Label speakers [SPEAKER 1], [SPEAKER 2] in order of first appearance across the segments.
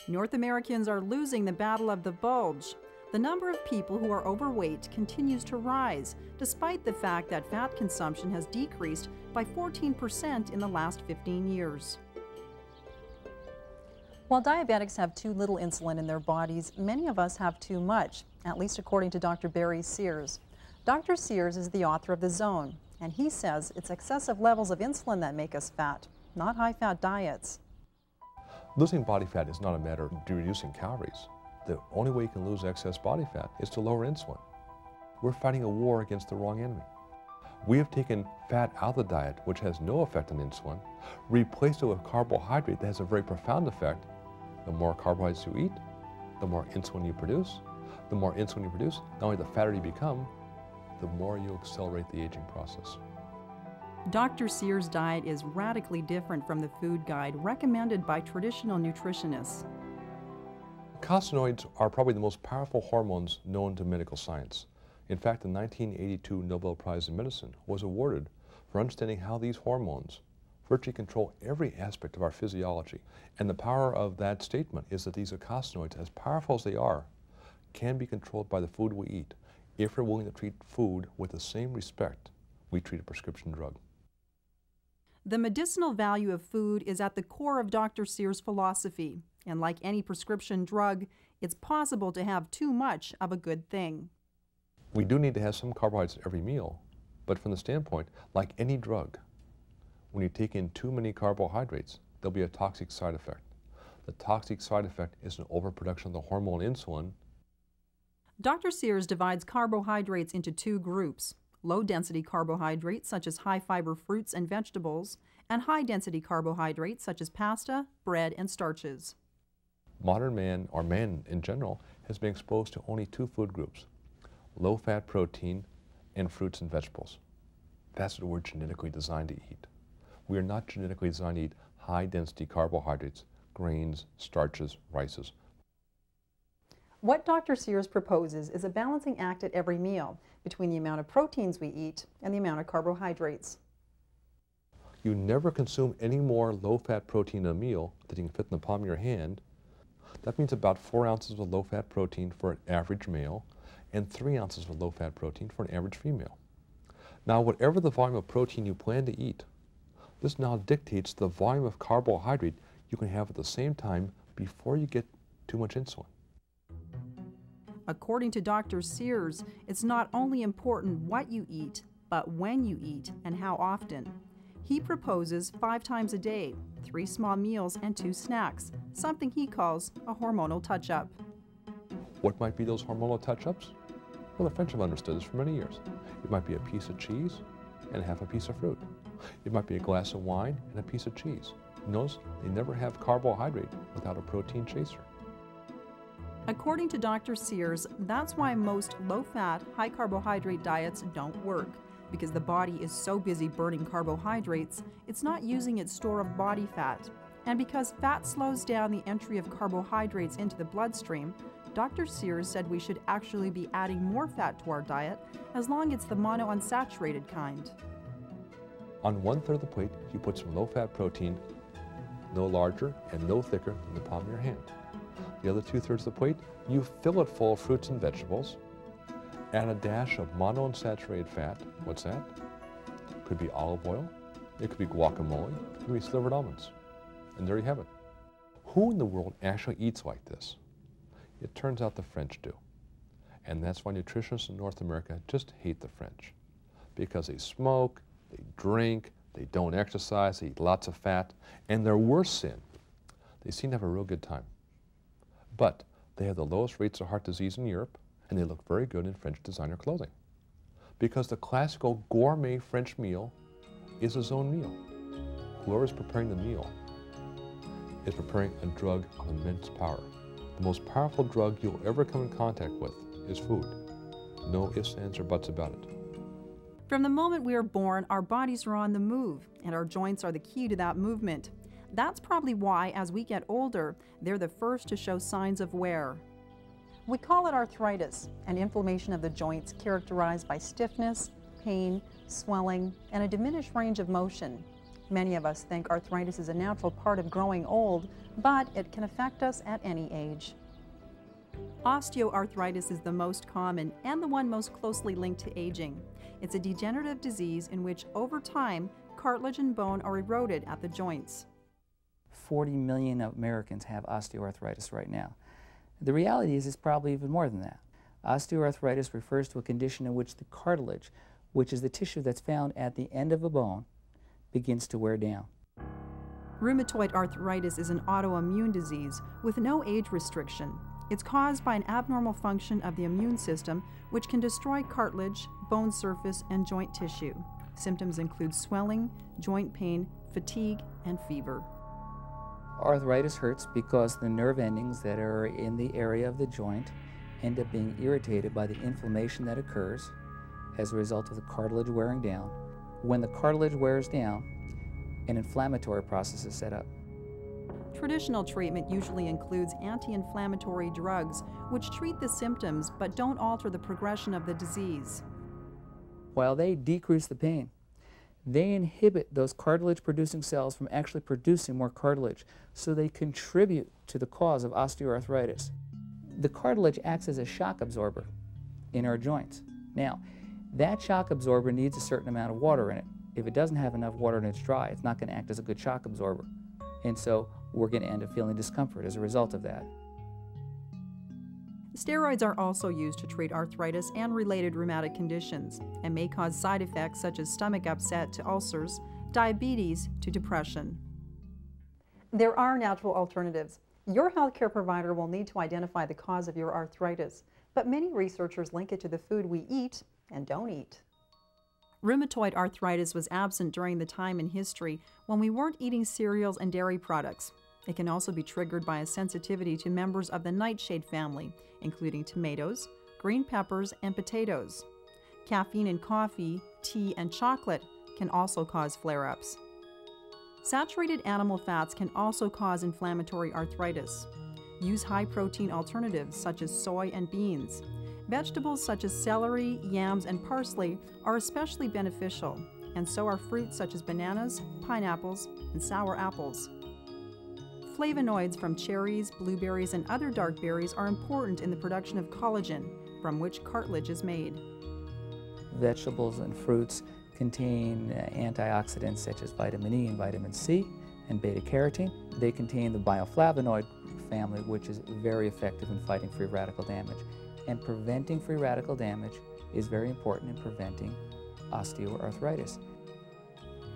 [SPEAKER 1] North Americans are losing the battle of the bulge. The number of people who are overweight continues to rise, despite the fact that fat consumption has decreased by 14% in the last 15 years. While diabetics have too little insulin in their bodies, many of us have too much, at least according to Dr. Barry Sears. Dr. Sears is the author of The Zone, and he says it's excessive levels of insulin that make us fat, not high-fat diets.
[SPEAKER 2] Losing body fat is not a matter of reducing calories. The only way you can lose excess body fat is to lower insulin. We're fighting a war against the wrong enemy. We have taken fat out of the diet, which has no effect on insulin, replaced it with carbohydrate that has a very profound effect. The more carbohydrates you eat, the more insulin you produce. The more insulin you produce, not only the fatter you become, the more you accelerate the aging process.
[SPEAKER 1] Dr. Sears' diet is radically different from the food guide recommended by traditional nutritionists.
[SPEAKER 2] Eicosanoids are probably the most powerful hormones known to medical science. In fact, the 1982 Nobel Prize in Medicine was awarded for understanding how these hormones virtually control every aspect of our physiology. And the power of that statement is that these eicosanoids, as powerful as they are, can be controlled by the food we eat if we're willing to treat food with the same respect we treat a prescription drug.
[SPEAKER 1] The medicinal value of food is at the core of Dr. Sears' philosophy, and like any prescription drug, it's possible to have too much of a good thing.
[SPEAKER 2] We do need to have some carbohydrates at every meal, but from the standpoint, like any drug, when you take in too many carbohydrates, there'll be a toxic side effect. The toxic side effect is an overproduction of the hormone insulin.
[SPEAKER 1] Dr. Sears divides carbohydrates into two groups: low-density carbohydrates such as high-fiber fruits and vegetables, and high-density carbohydrates such as pasta, bread, and starches.
[SPEAKER 2] Modern man, or man in general, has been exposed to only two food groups: low-fat protein and fruits and vegetables. That's what we're genetically designed to eat. We are not genetically designed to eat high-density carbohydrates, grains, starches, rices.
[SPEAKER 1] What Dr. Sears proposes is a balancing act at every meal between the amount of proteins we eat and the amount of carbohydrates.
[SPEAKER 2] You never consume any more low-fat protein in a meal than you can fit in the palm of your hand. That means about 4 ounces of low-fat protein for an average male and 3 ounces of low-fat protein for an average female. Now, whatever the volume of protein you plan to eat, this now dictates the volume of carbohydrate you can have at the same time before you get too much insulin.
[SPEAKER 1] According to Dr. Sears, it's not only important what you eat, but when you eat and how often. He proposes 5 times a day, 3 small meals and 2 snacks, something he calls a hormonal touch-up.
[SPEAKER 2] What might be those hormonal touch-ups? Well, the French have understood this for many years. It might be a piece of cheese and half a piece of fruit. It might be a glass of wine and a piece of cheese. Notice they never have carbohydrate without a protein chaser.
[SPEAKER 1] According to Dr. Sears, that's why most low-fat, high-carbohydrate diets don't work, because the body is so busy burning carbohydrates, it's not using its store of body fat. And because fat slows down the entry of carbohydrates into the bloodstream, Dr. Sears said we should actually be adding more fat to our diet as long as it's the monounsaturated kind.
[SPEAKER 2] On 1/3 of the plate, you put some low-fat protein, no larger and no thicker than the palm of your hand. The other 2/3 of the plate, you fill it full of fruits and vegetables, add a dash of monounsaturated fat. What's that? Could be olive oil, it could be guacamole, it could be slivered almonds. And there you have it. Who in the world actually eats like this? It turns out the French do. And that's why nutritionists in North America just hate the French. Because they smoke, they drink, they don't exercise, they eat lots of fat, and their worst sin, they seem to have a real good time. But they have the lowest rates of heart disease in Europe, and they look very good in French designer clothing. Because the classical gourmet French meal is a zone meal. Whoever's preparing the meal is preparing a drug of immense power. The most powerful drug you'll ever come in contact with is food. No ifs, ands, or buts about it.
[SPEAKER 1] From the moment we are born, our bodies are on the move, and our joints are the key to that movement. That's probably why, as we get older, they're the first to show signs of wear. We call it arthritis, an inflammation of the joints characterized by stiffness, pain, swelling, and a diminished range of motion. Many of us think arthritis is a natural part of growing old, but it can affect us at any age. Osteoarthritis is the most common and the one most closely linked to aging. It's a degenerative disease in which, over time, cartilage and bone are eroded at the joints.
[SPEAKER 3] 40 million Americans have osteoarthritis right now. The reality is it's probably even more than that. Osteoarthritis refers to a condition in which the cartilage, which is the tissue that's found at the end of a bone, begins to wear down.
[SPEAKER 1] Rheumatoid arthritis is an autoimmune disease with no age restriction. It's caused by an abnormal function of the immune system, which can destroy cartilage, bone surface, and joint tissue. Symptoms include swelling, joint pain, fatigue, and fever.
[SPEAKER 3] Arthritis hurts because the nerve endings that are in the area of the joint end up being irritated by the inflammation that occurs as a result of the cartilage wearing down. When the cartilage wears down, an inflammatory process is set up.
[SPEAKER 1] Traditional treatment usually includes anti-inflammatory drugs, which treat the symptoms but don't alter the progression of the disease.
[SPEAKER 3] While they decrease the pain, they inhibit those cartilage-producing cells from actually producing more cartilage, so they contribute to the cause of osteoarthritis. The cartilage acts as a shock absorber in our joints. Now, that shock absorber needs a certain amount of water in it. If it doesn't have enough water and it's dry, it's not going to act as a good shock absorber. And so we're going to end up feeling discomfort as a result of that.
[SPEAKER 1] Steroids are also used to treat arthritis and related rheumatic conditions and may cause side effects such as stomach upset to ulcers, diabetes to depression. There are natural alternatives. Your healthcare provider will need to identify the cause of your arthritis, but many researchers link it to the food we eat and don't eat. Rheumatoid arthritis was absent during the time in history when we weren't eating cereals and dairy products. It can also be triggered by a sensitivity to members of the nightshade family, including tomatoes, green peppers, and potatoes. Caffeine in coffee, tea, and chocolate can also cause flare-ups. Saturated animal fats can also cause inflammatory arthritis. Use high-protein alternatives such as soy and beans. Vegetables such as celery, yams, and parsley are especially beneficial, and so are fruits such as bananas, pineapples, and sour apples. Flavonoids from cherries, blueberries, and other dark berries are important in the production of collagen, from which cartilage is made.
[SPEAKER 3] Vegetables and fruits contain antioxidants such as vitamin E and vitamin C and beta-carotene. They contain the bioflavonoid family, which is very effective in fighting free radical damage. And preventing free radical damage is very important in preventing osteoarthritis.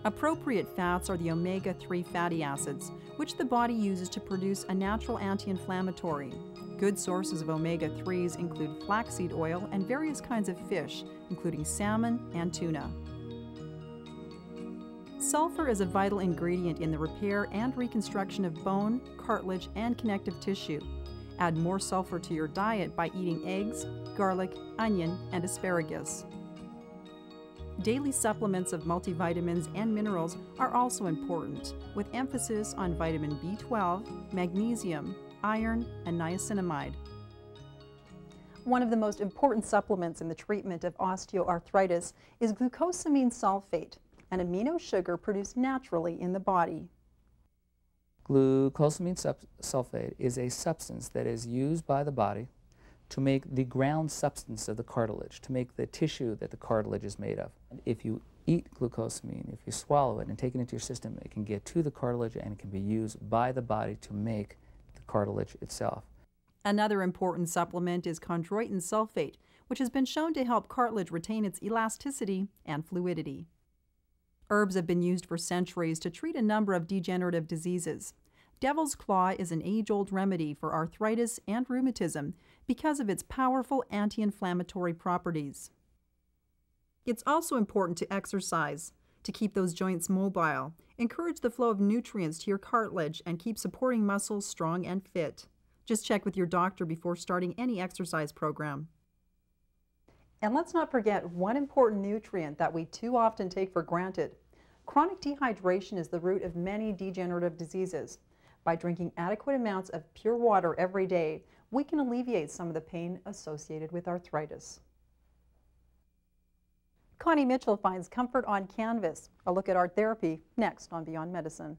[SPEAKER 1] Appropriate fats are the omega-3 fatty acids, which the body uses to produce a natural anti-inflammatory. Good sources of omega-3s include flaxseed oil and various kinds of fish, including salmon and tuna. Sulfur is a vital ingredient in the repair and reconstruction of bone, cartilage, and connective tissue. Add more sulfur to your diet by eating eggs, garlic, onion, and asparagus. Daily supplements of multivitamins and minerals are also important, with emphasis on vitamin B12, magnesium, iron, and niacinamide. One of the most important supplements in the treatment of osteoarthritis is glucosamine sulfate, an amino sugar produced naturally in the body.
[SPEAKER 3] Glucosamine sulfate is a substance that is used by the body to make the ground substance of the cartilage, to make the tissue that the cartilage is made of. If you eat glucosamine, if you swallow it and take it into your system, it can get to the cartilage and it can be used by the body to make the cartilage itself.
[SPEAKER 1] Another important supplement is chondroitin sulfate, which has been shown to help cartilage retain its elasticity and fluidity. Herbs have been used for centuries to treat a number of degenerative diseases. Devil's Claw is an age-old remedy for arthritis and rheumatism because of its powerful anti-inflammatory properties. It's also important to exercise, to keep those joints mobile, encourage the flow of nutrients to your cartilage, and keep supporting muscles strong and fit. Just check with your doctor before starting any exercise program. And let's not forget one important nutrient that we too often take for granted. Chronic dehydration is the root of many degenerative diseases. By drinking adequate amounts of pure water every day, we can alleviate some of the pain associated with arthritis. Connie Mitchell finds comfort on canvas. A look at art therapy next on Beyond Medicine.